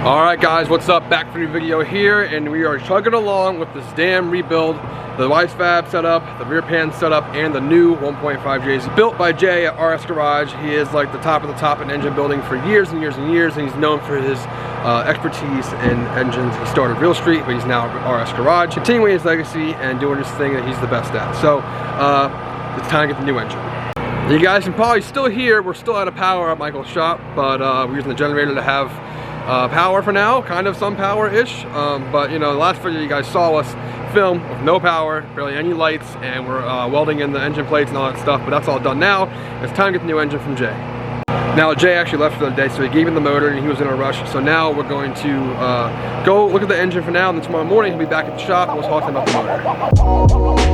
Alright guys, what's up? Back for a new video here, and we are chugging along with this damn rebuild. The Weiss Fab setup, the rear pan setup, and the new 1.5 JZ. Built by Jay at RS Garage. He is like the top of the top in engine building for years and years and years, and he's known for his expertise in engines. He started Real Street, but he's now at RS Garage, continuing his legacy and doing his thing that he's the best at. So, it's time to get the new engine. You guys can probably still hear, we're still out of power at Michael's shop, but we're using the generator to have power for now, kind of some power-ish, but you know, the last video you guys saw us film with no power, barely any lights, and we're welding in the engine plates and all that stuff, but that's all done now. It's time to get the new engine from Jay. Now Jay actually left for the day, so he gave him the motor and he was in a rush, so now we're going to go look at the engine for now, and then tomorrow morning he'll be back at the shop and we'll talk to him about the motor.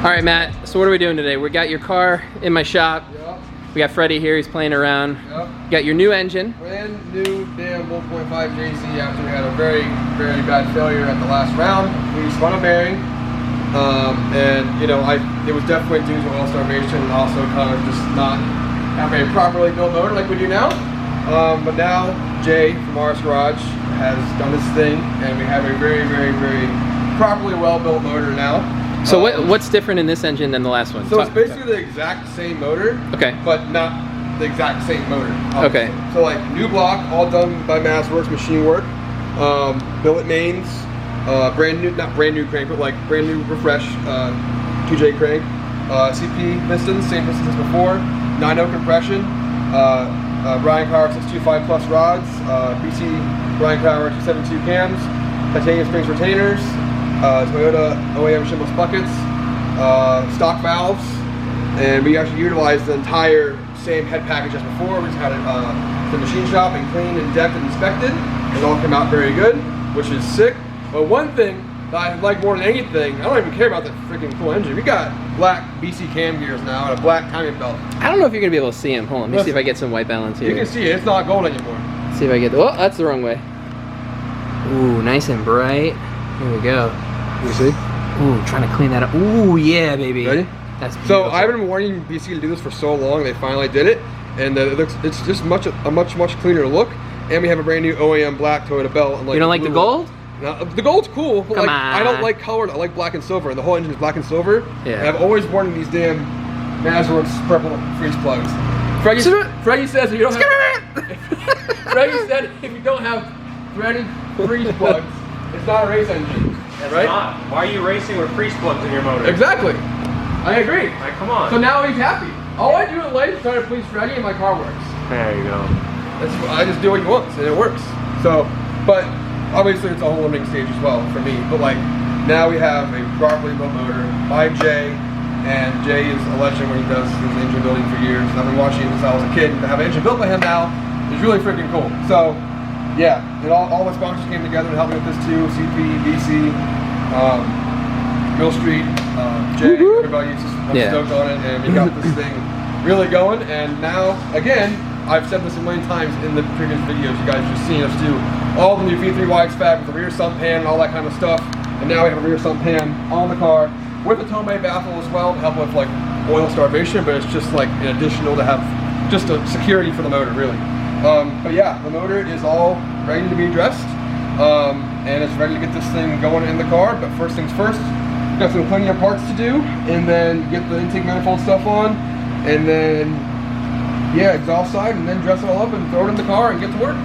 All right, Matt, so what are we doing today? We got your car in my shop. Yep. We got Freddie here, he's playing around. Yep. You got your new engine. Brand new damn 1.5 JZ after we had a very, very bad failure at the last round. We spun a bearing, and you know, it was definitely due to oil starvation and also kind of just not having a properly built motor like we do now. But now Jay from RS Garage has done this thing, and we have a very, very, very properly well-built motor now. So what's different in this engine than the last one? So it's basically the exact same motor, okay, but not the exact same motor, obviously. Okay. So like new block, all done by Massworks machine work, billet mains, brand new, not brand new crank, but like brand new refresh 2J crank, CP pistons, same pistons as before, 9.0 compression, Bryan Power 625 plus rods, BC Bryan Power 272 cams, titanium springs retainers, Toyota OEM shipless buckets, stock valves, and we actually utilized the entire same head package as before. We just had it to the machine shop and cleaned and decked and inspected. It all came out very good, which is sick. But one thing that I like more than anything, I don't even care about that freaking cool engine. We got black BC cam gears now and a black timing belt. I don't know if you're gonna be able to see him. Hold on, let me see if I get some white balance here. You can see it, it's not gold anymore. Let's see if I get, oh, that's the wrong way. Ooh, nice and bright. Here we go. You see? Ooh, trying to clean that up. Ooh, yeah, baby. Ready? That's beautiful. So I've been wanting BC to do this for so long. They finally did it, and it's just a much cleaner look. And we have a brand new OEM black Toyota belt. And like, you don't like the gold? No, the gold's cool, but Come like, on. I don't like colored. I like black and silver. The whole engine is black and silver. Yeah. And I've always wanted these damn Massworks purple freeze plugs. Freddie says if you don't have Freddie said if you don't have threaded freeze plugs, it's not a race engine. That's right? not. Why are you racing with freeze plugs in your motor? Exactly. I agree. Like, come on. So now he's happy. All I do in life is try to please Freddie and my car works. There you go. I just do what he wants and it works. So, but obviously it's a whole learning stage as well for me. But like now we have a properly built motor by Jay, and Jay is a legend when he does his engine building for years. And I've been watching since I was a kid. To have an engine built by him now is really freaking cool. So yeah, and all the sponsors came together to help me with this too. CP, BC, Mill Street, Jay, everybody's just stoked on it, and we got this thing really going. And now, again, I've said this a million times in the previous videos, you guys just seen us do all the new V3 wide fab with the rear sump pan and all that kind of stuff. And now we have a rear sump pan on the car with a Tomei baffle as well to help with like oil starvation, but it's just like an additional to have just a security for the motor, really. But yeah, the motor is all ready to be dressed, and it's ready to get this thing going in the car. But first things first, got some plenty of parts to do, and then get the intake manifold stuff on, and then yeah, exhaust side, and then dress it all up and throw it in the car and get to work.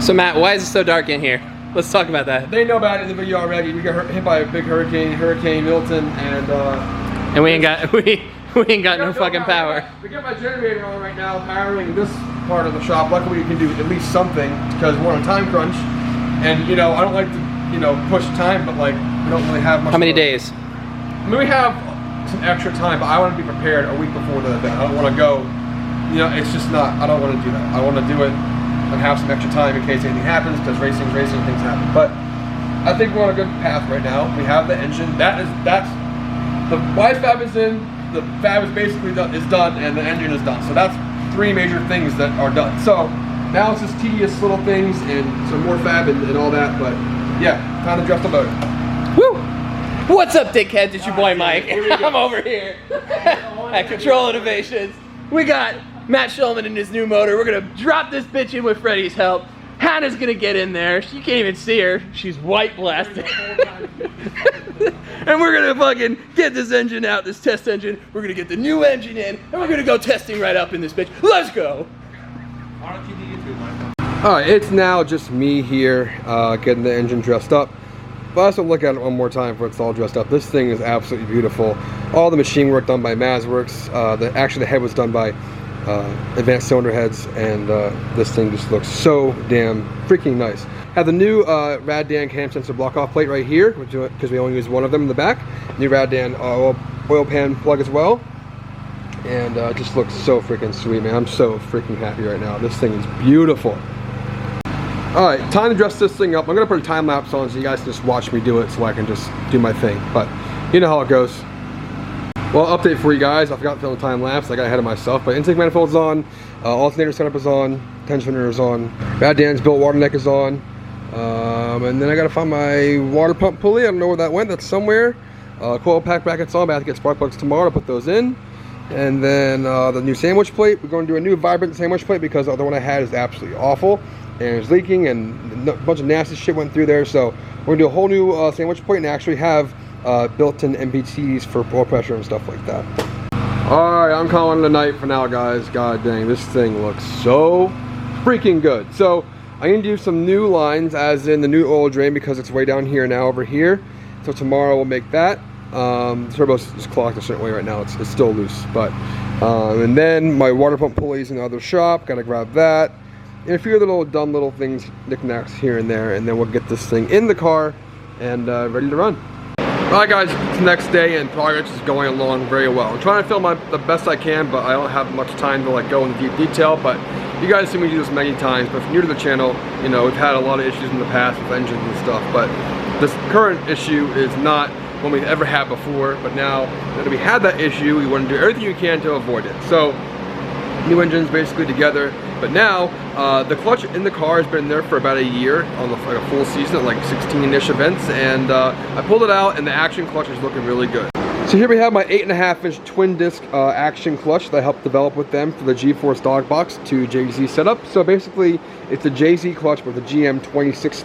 So Matt, why is it so dark in here? Let's talk about that. They know about it in the video already. We got hit by a big Hurricane Milton, and we ain't got no fucking power. We got my generator on right now, powering this part of the shop. Luckily, we can do at least something because we're on a time crunch, and you know I don't like to push time, but like we don't really have much. How many days? I mean, we have some extra time, but I want to be prepared a week before the event. I don't want to go. It's just not. I don't want to do that. I want to do it and have some extra time in case anything happens, because racing, things happen. But I think we're on a good path right now. We have the engine. That's the wide fab is in. The fab is basically done, and the engine is done. So that's 3 major things that are done. So now it's just tedious little things and some more fab and all that. But yeah, time to dress the motor. Woo! What's up, dickheads? It's your boy Mike. I'm over here at Control Innovations. We got Matt Shulman in his new motor. We're gonna drop this bitch in with Freddie's help. Hannah's gonna get in there. She can't even see her. She's white blasted. And we're gonna fucking get this engine out, this test engine. We're gonna get the new engine in, and we're gonna go testing right up in this bitch. Let's go. Why don't you do YouTube, Michael? Alright, it's now just me here getting the engine dressed up. But let's look at it one more time before it's all dressed up. This thing is absolutely beautiful. All the machine work done by Mazworks. Actually, the head was done by Advanced Cylinder Heads, and this thing just looks so damn freaking nice. Have the new Raddan cam sensor block-off plate right here, because we only use one of them in the back. New Raddan oil pan plug as well. And it just looks so freaking sweet, man. I'm so freaking happy right now. This thing is beautiful. Alright, time to dress this thing up. I'm going to put a time lapse on so you guys can just watch me do it so I can just do my thing. But you know how it goes. Well, update for you guys. I forgot to film the time lapse. I got ahead of myself. But intake manifold's on. Alternator setup is on. Tensioner is on. Raddan's built water neck is on. And then I got to find my water pump pulley. I don't know where that went. That's somewhere. Coil pack brackets on. But I have to get spark plugs tomorrow to put those in. And then the new sandwich plate. We're going to do a new vibrant sandwich plate because the other one I had is absolutely awful. And it's leaking and a bunch of nasty shit went through there. So we're going to do a whole new sandwich plate and actually have built-in MPTs for oil pressure and stuff like that. Alright, I'm calling it a night for now, guys. God dang, this thing looks so freaking good. So I'm going to do some new lines, as in the new oil drain, because it's way down here now over here. So tomorrow we'll make that. The turbo's is clocked a certain way right now. It's still loose. But and then my water pump pulley's in the other shop. Got to grab that. And a few other little dumb little things, knickknacks here and there. And then we'll get this thing in the car and ready to run. Alright guys, it's the next day and progress is going along very well. I'm trying to film the best I can, but I don't have much time to like go into deep detail. But you guys see me do this many times. But if you're new to the channel, you know, we've had a lot of issues in the past with engines and stuff. But this current issue is not one we've ever had before. But now that we had that issue, we want to do everything you can to avoid it. So new engines basically together. But now the clutch in the car has been there for about a year on like a full season at like 16-ish events, and I pulled it out and the action clutch is looking really good. So here we have my 8.5-inch twin disc action clutch that I helped develop with them for the G-Force dog box to JZ setup. So basically it's a JZ clutch with a GM26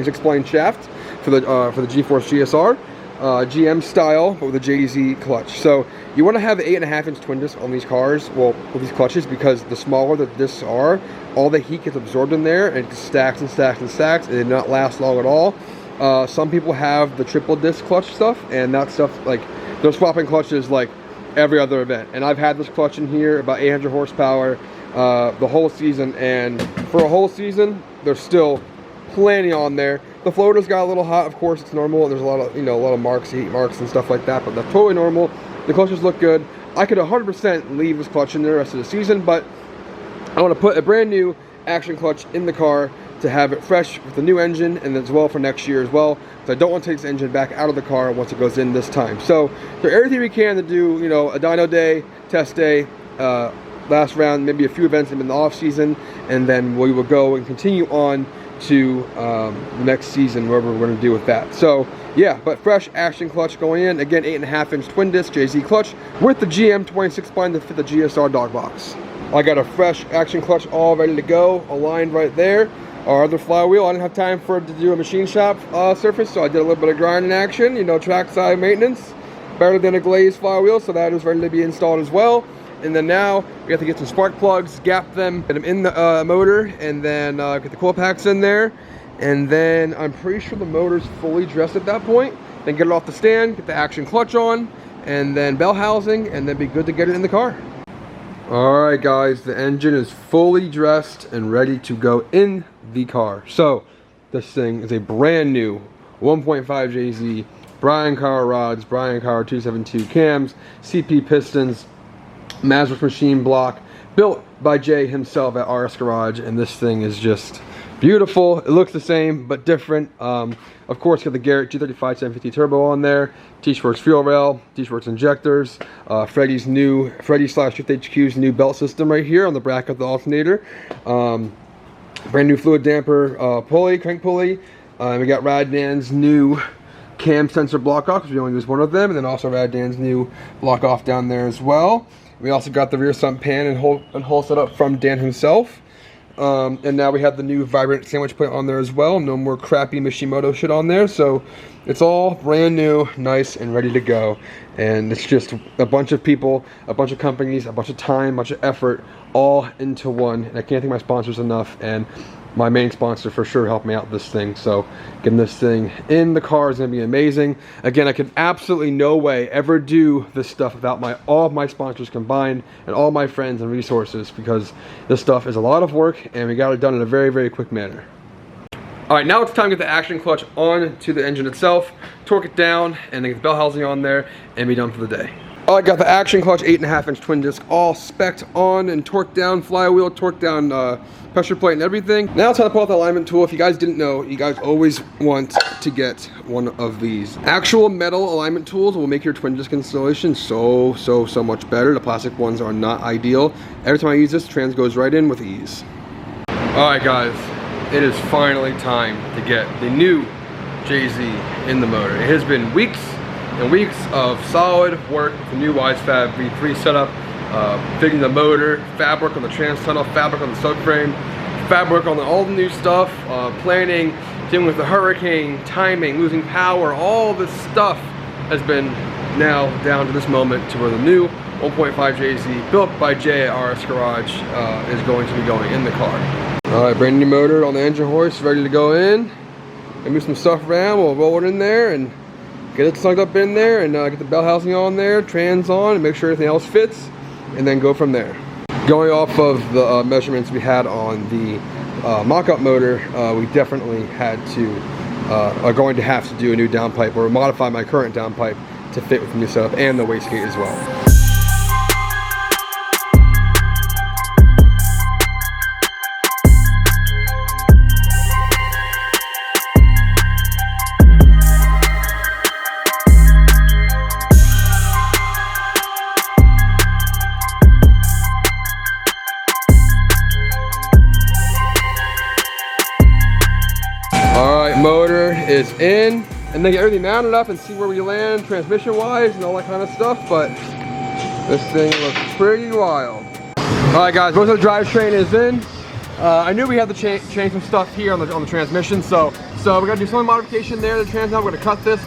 spline shaft for the G-Force GSR. GM style, but with a JZ clutch. So you want to have 8.5-inch twin disc on these cars, well, with these clutches, because the smaller the discs are, all the heat gets absorbed in there and it just stacks and stacks and stacks, and it not last long at all. Some people have the triple disc clutch stuff, and that stuff, like, they're swapping clutches like every other event. And I've had this clutch in here, about 800 horsepower, the whole season, and for a whole season, there's still plenty on there. The floaters got a little hot, of course, it's normal, and there's a lot of, you know, a lot of marks, heat marks and stuff like that, but that's totally normal. The clutches look good. I could 100% leave this clutch in there the rest of the season, but I want to put a brand new action clutch in the car to have it fresh with the new engine, and as well for next year as well. So I don't want to take this engine back out of the car once it goes in this time. So everything we can to do, you know, a dyno day, test day, last round, maybe a few events in the off season, and then we will go and continue on to the next season, whatever we're going to do with that. So yeah, but fresh action clutch going in. Again, 8.5-inch twin disc JZ clutch with the GM 26 spline to fit the GSR dog box. I got a fresh action clutch all ready to go, aligned right there. Our other flywheel, I didn't have time for it to do a machine shop surface, so I did a little bit of grinding action, you know, trackside maintenance. Better than a glazed flywheel, so that is ready to be installed as well. And then now we have to get some spark plugs, gap them, get them in the motor, and then get the coil packs in there. And then I'm pretty sure the motor's fully dressed at that point. Then get it off the stand, get the action clutch on, and then bell housing, and then be good to get it in the car. Alright guys, the engine is fully dressed and ready to go in the car. So this thing is a brand new 1.5 JZ, Brian Carr rods, Brian Carr 272 cams, CP pistons, Mazda machine block, built by Jay himself at RS Garage, and this thing is just beautiful. It looks the same but different. Of course, got the Garrett G35 750 turbo on there, T-Schwartz fuel rail, T-Schwartz injectors, Freddy slash Shift HQ's new belt system right here on the bracket of the alternator. Brand new fluid damper pulley, crank pulley. We got Raddan's new cam sensor block off, because we only use one of them, and then also Raddan's new block off down there as well. We also got the rear sump pan and hole set up from Dan himself. And now we have the new vibrant sandwich plate on there as well. No more crappy Mishimoto shit on there. So it's all brand new, nice, and ready to go. And it's just a bunch of people, a bunch of companies, a bunch of time, a bunch of effort, all into one. And I can't thank my sponsors enough. And my main sponsor for sure helped me out with this thing. So getting this thing in the car is going to be amazing. Again, I could absolutely no way ever do this stuff without all of my sponsors combined and all my friends and resources, because this stuff is a lot of work and we got it done in a very, very quick manner. Alright, now it's time to get the action clutch on to the engine itself, torque it down, and then get the bell housing on there and be done for the day. I got the action clutch 8.5-inch twin disc all spec'd on and torqued down, flywheel, torqued down pressure plate and everything. Now it's time to pull out the alignment tool. If you guys didn't know, you guys always want to get one of these. Actual metal alignment tools will make your twin disc installation so much better. The plastic ones are not ideal. Every time I use this, trans goes right in with ease. Alright guys, it is finally time to get the new JZ in the motor. It has been weeks and weeks of solid work with the new WiseFab V3 setup, fitting the motor, fabric on the trans tunnel, fabric on the subframe, fabric on all the new stuff, planning, dealing with the hurricane, timing, losing power. All this stuff has been now down to this moment to where the new 1.5 JZ, built by Jay at RS Garage, is going to be going in the car. Alright, brand new motor on the engine hoist, ready to go in. Gonna move some stuff around, we'll roll it in there and get it slugged up in there, and get the bell housing on there, trans on, and make sure everything else fits, and then go from there. Going off of the measurements we had on the mock-up motor, we definitely are going to have to do a new downpipe, or modify my current downpipe to fit with the new setup and the wastegate as well. Motor is in, and then get everything mounted up and see where we land transmission wise and all that kind of stuff, but this thing looks pretty wild. Alright guys, most of the drivetrain is in. I knew we had to change some stuff here on the transmission, so we're gonna do some modification there. The trans now we're gonna cut this,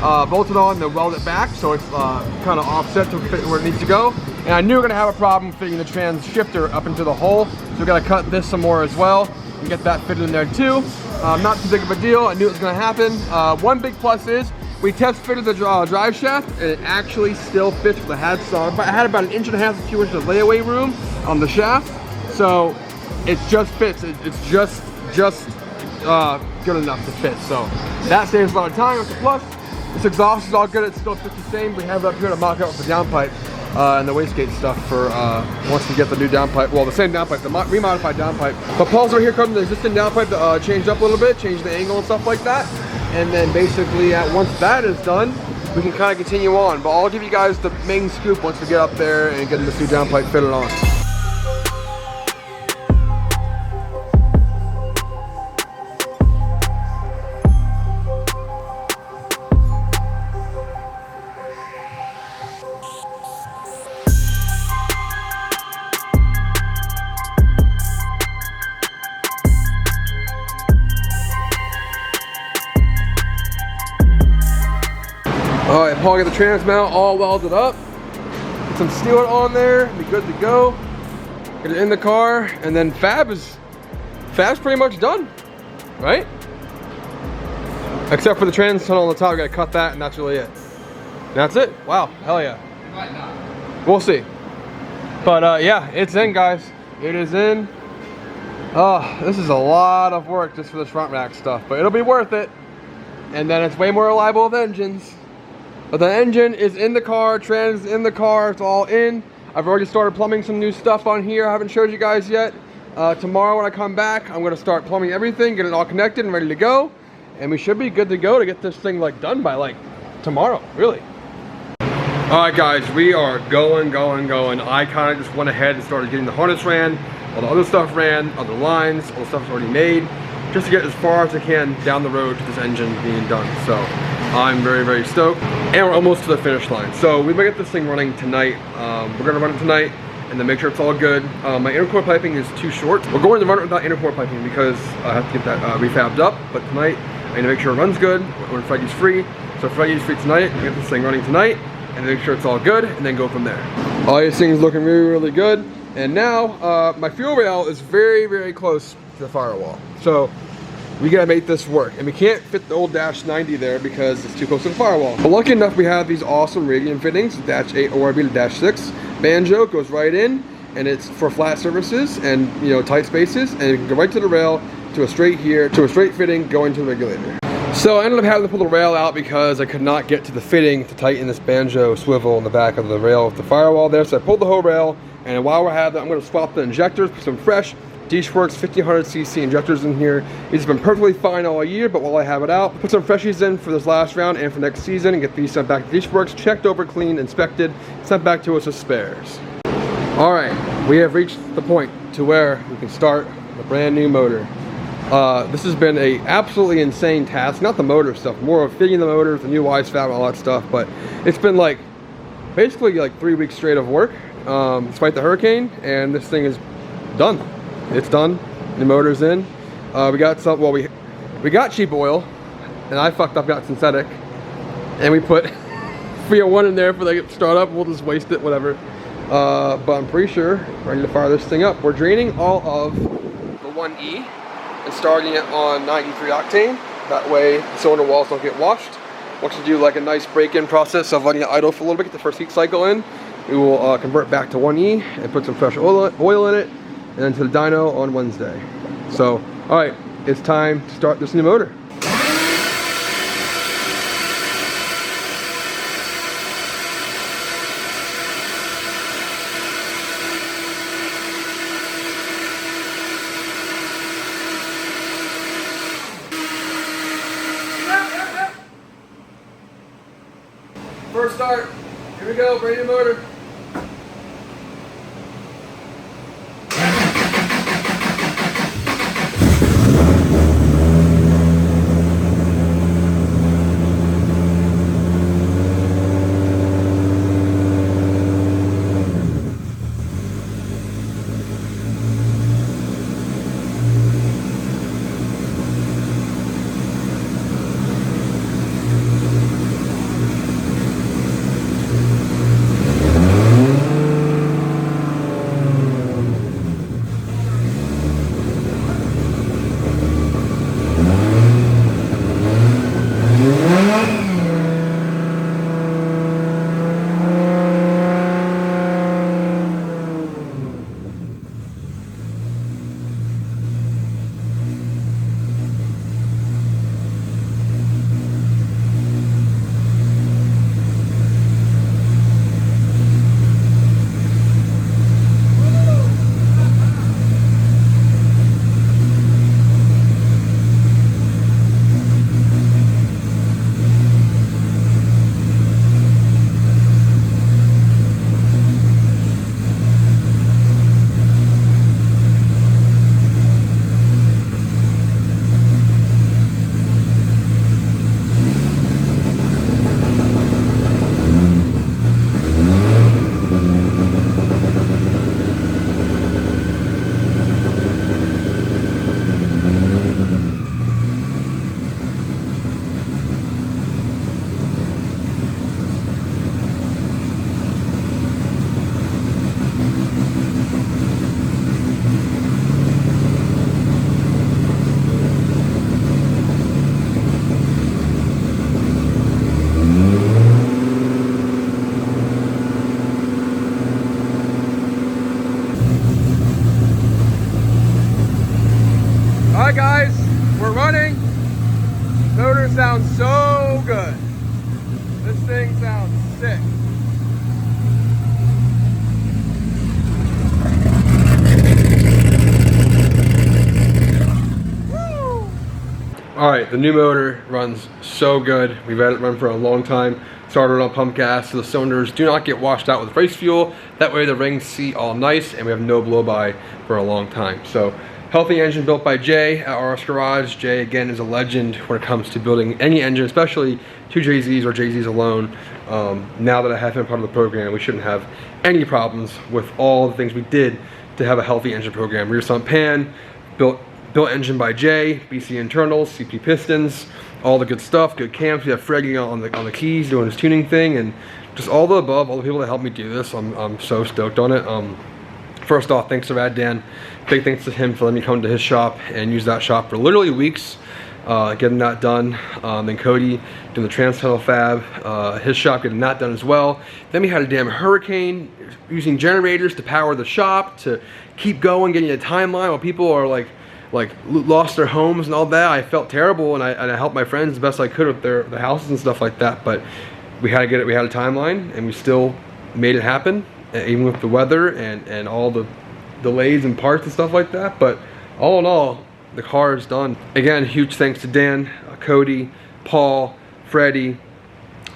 bolt it on, then weld it back so it's kind of offset to fit where it needs to go. And I knew we we're gonna have a problem fitting the trans shifter up into the hole, so we gotta cut this some more as well and get that fitted in there too. Not too big of a deal. I knew it was gonna happen. One big plus is we test fitted the drive shaft, and it actually still fits. I had about 1.5 inches to 2 inches of layaway room on the shaft, so it just fits. It's just good enough to fit. So that saves a lot of time. It's a plus. This exhaust is all good. It still fits the same. We have it up here to mock up with the downpipe and the wastegate stuff for once we get the new downpipe. Well, the same downpipe, the remodified downpipe. But Paul's over here cutting the existing downpipe to change up a little bit, change the angle and stuff like that. And then basically, once that is done, we can kind of continue on. But I'll give you guys the main scoop once we get up there and get this new downpipe fitted on. All right, Paul got the trans mount all welded up. Get some sealant on there, be good to go. Get it in the car, and then Fab's pretty much done, right? Except for the trans tunnel on the top, we gotta cut that, and that's really it. And that's it. Wow, hell yeah. Might not. We'll see. But yeah, it's in, guys. It is in. Oh, this is a lot of work just for this front rack stuff, but it'll be worth it. And then it's way more reliable with engines. But the engine is in the car, trans is in the car, it's all in. I've already started plumbing some new stuff on here. I haven't showed you guys yet. Tomorrow when I come back, I'm gonna start plumbing everything, get it all connected and ready to go. And we should be good to go to get this thing like done by like tomorrow, really. All right guys, we are going. I kind of just went ahead and started getting the harness ran, all the other stuff ran, other lines, all the stuff's already made, just to get as far as I can down the road to this engine being done. So I'm very stoked, and we're almost to the finish line. So we might get this thing running tonight. We're gonna run it tonight and then make sure it's all good. My intercore piping is too short. We're going to run it without intercore piping because I have to get that refabbed up, but tonight I need to make sure it runs good when Freddy's free. So Freddy's free tonight, we get this thing running tonight and make sure it's all good and then go from there. All these things looking really good. And now my fuel rail is very close to the firewall. So we gotta make this work, and we can't fit the old Dash 90 there because it's too close to the firewall. But lucky enough, we have these awesome radian fittings, Dash 8 ORB to Dash 6. Banjo goes right in, and it's for flat surfaces and tight spaces, and it can go right to the rail, to a straight here, to a straight fitting going to the regulator. So I ended up having to pull the rail out because I could not get to the fitting to tighten this Banjo swivel in the back of the rail with the firewall there. So I pulled the whole rail, and while we're having that, I'm gonna swap the injectors, put some fresh Works 1500cc injectors in here. These have been perfectly fine all year, but while I have it out, put some freshies in for this last round and for next season and get these sent back to Works, checked over, cleaned, inspected, sent back to us as spares. All right, we have reached the point to where we can start the brand new motor. This has been a absolutely insane task, not the motor stuff, more of fitting the motor, the new wise fab, all that stuff, but it's been like basically like 3 weeks straight of work, despite the hurricane, and this thing is done. It's done. The motor's in. We got some. Well, we got cheap oil, and I fucked up, got synthetic, and we put 301 in there for the startup. We'll just waste it, whatever. But I'm pretty sure ready to fire this thing up. We're draining all of the 1E and starting it on 93 octane. That way the cylinder walls don't get washed. Once you do like a nice break-in process of letting it idle for a little bit, get the first heat cycle in, we will convert back to 1E and put some fresh oil in it, and then to the dyno on Wednesday. So, all right, it's time to start this new motor. First start, here we go, brand new motor. sounds so good. This thing sounds sick. Woo! All right, the new motor runs so good. We've had it run for a long time. Started on pump gas, so the cylinders do not get washed out with race fuel. That way the rings seat all nice and we have no blow by for a long time. So healthy engine built by Jay at RS Garage. Jay again is a legend when it comes to building any engine, especially two JZs or JZs alone. Now that I have him part of the program, we shouldn't have any problems with all the things we did to have a healthy engine program. Rear sump pan, built engine by Jay, BC internals, CP pistons, all the good stuff, good cams. We have Freddie on the keys doing his tuning thing, and just all the above, all the people that helped me do this. I'm so stoked on it. First off, thanks to Rad Dan. Big thanks to him for letting me come to his shop and use that shop for literally weeks, getting that done. Then Cody doing the trans tunnel fab, his shop getting that done as well. Then we had a damn hurricane, using generators to power the shop, to keep going, getting a timeline while people are like lost their homes and all that. I felt terrible, and I helped my friends the best I could with their houses and stuff like that. But we had to get it. We had a timeline, and we still made it happen, even with the weather and all the delays and parts and stuff like that. But all in all, the car is done. Again, huge thanks to Dan, Cody, Paul, Freddie,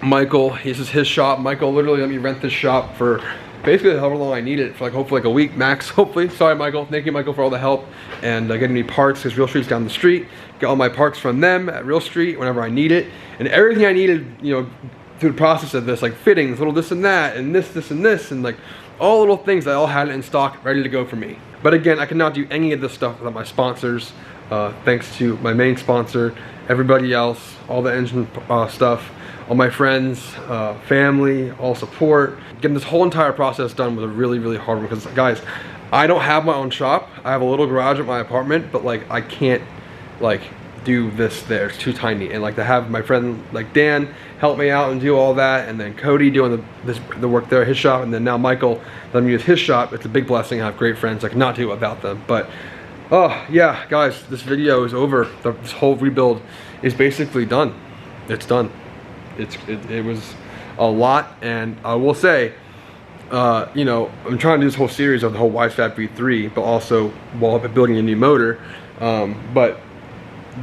Michael. This is his shop. Michael literally let me rent this shop for basically however long I need it, for like hopefully like a week max, hopefully. Sorry, Michael. Thank you, Michael, for all the help and getting me parts, because Real Street's down the street. Get all my parts from them at Real Street whenever I need it, and everything I needed, you know, through the process of this, like fittings, little this and that, and this and this, and like all little things. I all had it in stock, ready to go for me. But again, I could not do any of this stuff without my sponsors. Thanks to my main sponsor, everybody else, all the engine stuff, all my friends, family, all support. Getting this whole entire process done was a really, really hard one, because guys, I don't have my own shop. I have a little garage at my apartment, but like I can't like do this there. It's too tiny. And like to have my friend like Dan help me out and do all that, and then Cody doing the work there at his shop, and then now Michael letting me use his shop. It's a big blessing. I have great friends. I cannot do it without them. But oh yeah, guys, this video is over. This whole rebuild is basically done. It's done. It was a lot, and I will say, you know, I'm trying to do this whole series of the whole YSFAB V3, but also while building a new motor. But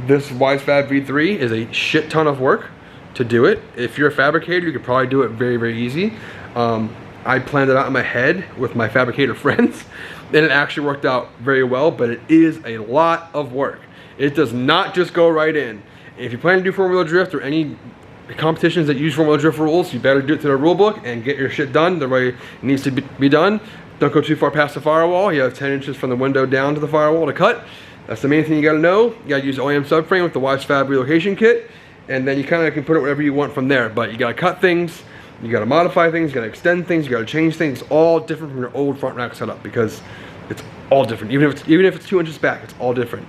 this YSFAB V3 is a shit ton of work to do it. If you're a fabricator, you could probably do it very, very easy. I planned it out in my head with my fabricator friends, and it actually worked out very well, but it is a lot of work. It does not just go right in. If you plan to do four-wheel drift or any competitions that use four-wheel drift rules, you better do it to the rule book and get your shit done the way it needs to be done. Don't go too far past the firewall. You have 10 inches from the window down to the firewall to cut. That's the main thing you gotta know. You gotta use OEM subframe with the YSFAB relocation kit, and then you kind of can put it whatever you want from there. But you gotta cut things, you gotta modify things, you gotta extend things, you gotta change things, all different from your old front rack setup, because it's all different. Even if it's 2 inches back, it's all different.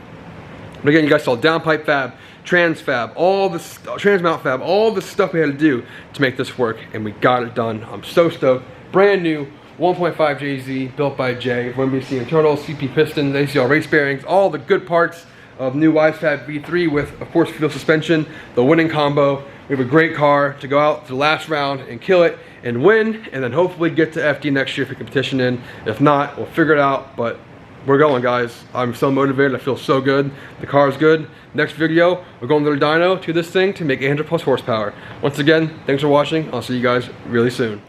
But again, you guys saw downpipe fab, trans fab, all this trans mount fab, all the stuff we had to do to make this work, and we got it done. I'm so stoked. Brand new 1.5 JZ built by Jay, BC internals, CP pistons, ACL Race Bearings, all the good parts of new YSFAB V3 with, of course, fuel suspension, the winning combo. We have a great car to go out to the last round and kill it and win, and then hopefully get to FD next year if we can petition in. If not, we'll figure it out, but we're going, guys. I'm so motivated. I feel so good. The car is good. Next video, we're going to the dyno to this thing to make 800+ horsepower. Once again, thanks for watching. I'll see you guys really soon.